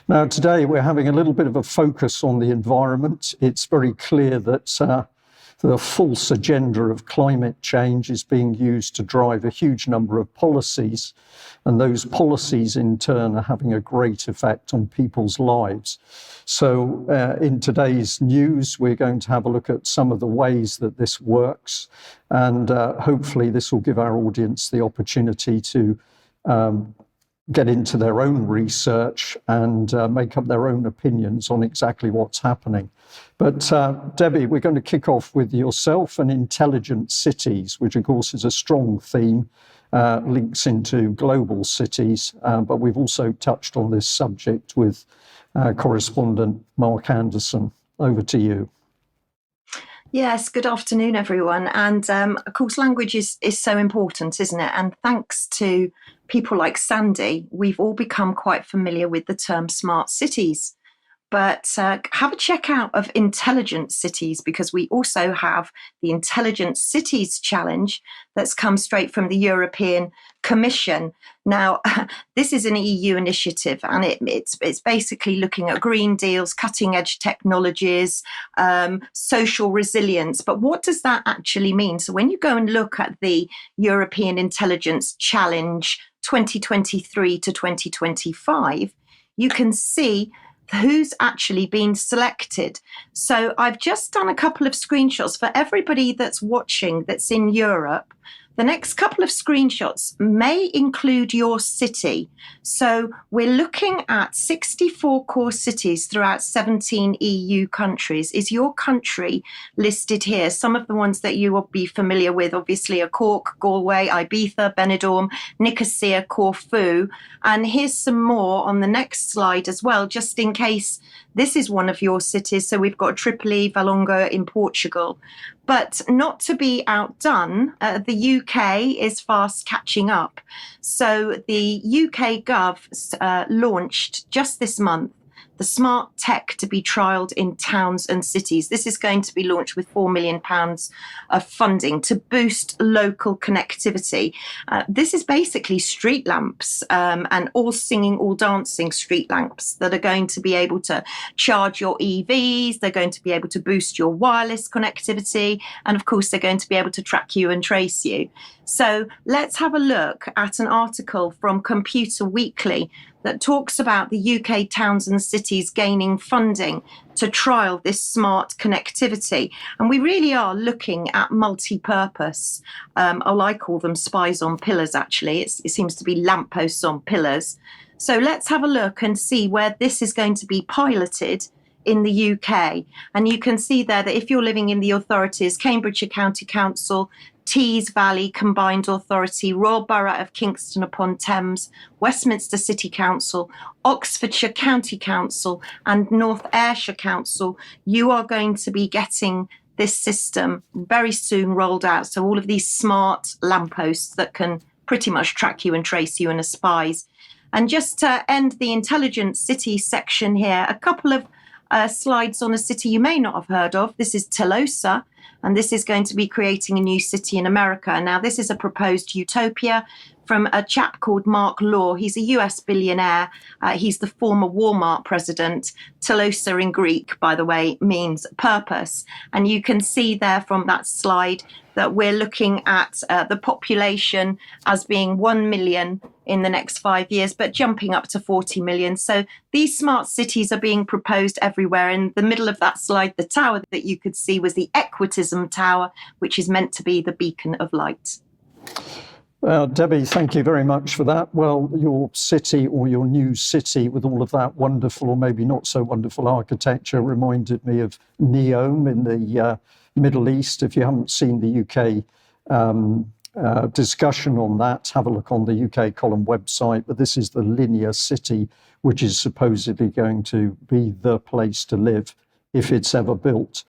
Now, today we're having a little bit of a focus on the environment. It's very clear that the false agenda of climate change is being used to drive a huge number of policies, and those policies in turn are having a great effect on people's lives. So in today's news, we're going to have a look at some of the ways that this works, and hopefully this will give our audience the opportunity to get into their own research and make up their own opinions on exactly what's happening. But Debbie, we're going to kick off with yourself and intelligent cities, which of course is a strong theme, links into global cities, but we've also touched on this subject with correspondent Mark Anderson. Over to you. Yes, good afternoon, everyone. And of course, language is so important, isn't it? And thanks to people like Sandy, we've all become quite familiar with the term smart cities. But have a check out of intelligent cities, because we also have the Intelligent Cities Challenge that's come straight from the European Commission. Now, this is an EU initiative, and it's basically looking at green deals, cutting edge technologies, social resilience. But what does that actually mean? So when you go and look at the European Intelligence Challenge 2023 to 2025, you can see who's actually been selected. So I've just done a couple of screenshots for everybody that's watching that's in Europe. The next couple of screenshots may include your city. So we're looking at 64 core cities throughout 17 EU countries. Is your country listed here? Some of the ones that you will be familiar with, obviously, are Cork, Galway, Ibiza, Benidorm, Nicosia, Corfu. And here's some more on the next slide as well, just in case this is one of your cities. So we've got Tripoli, Valongo in Portugal. But not to be outdone, the UK is fast catching up. So the UK Gov launched just this month the smart tech to be trialled in towns and cities. This is going to be launched with £4 million of funding to boost local connectivity. This is basically street lamps and all singing, all dancing street lamps that are going to be able to charge your EVs. They're going to be able to boost your wireless connectivity. And of course, they're going to be able to track you and trace you. So let's have a look at an article from Computer Weekly that talks about the UK towns and cities gaining funding to trial this smart connectivity. And we really are looking at multi-purpose. I call them spies on pillars, actually. It seems to be lampposts on pillars. So let's have a look and see where this is going to be piloted in the UK. And you can see there that if you're living in the authorities, Cambridgeshire County Council, Tees Valley Combined Authority, Royal Borough of Kingston upon Thames, Westminster City Council, Oxfordshire County Council and North Ayrshire Council, you are going to be getting this system very soon rolled out. So all of these smart lampposts that can pretty much track you and trace you and are spies. And just to end the Intelligent City section here, a couple of slides on a city you may not have heard of. This is Telosa, and this is going to be creating a new city in America. Now, this is a proposed utopia from a chap called Mark Law. He's a US billionaire. He's the former Walmart president. Telosa in Greek, by the way, means purpose. And you can see there from that slide that we're looking at the population as being 1 million in the next 5 years, but jumping up to 40 million. So these smart cities are being proposed everywhere. In the middle of that slide, the tower that you could see was the Equitism Tower, which is meant to be the beacon of light. Debbie, thank you very much for that. Well, your city or your new city with all of that wonderful or maybe not so wonderful architecture reminded me of Neom in the Middle East. If you haven't seen the UK discussion on that, have a look on the UK Column website. But this is the linear city, which is supposedly going to be the place to live if it's ever built.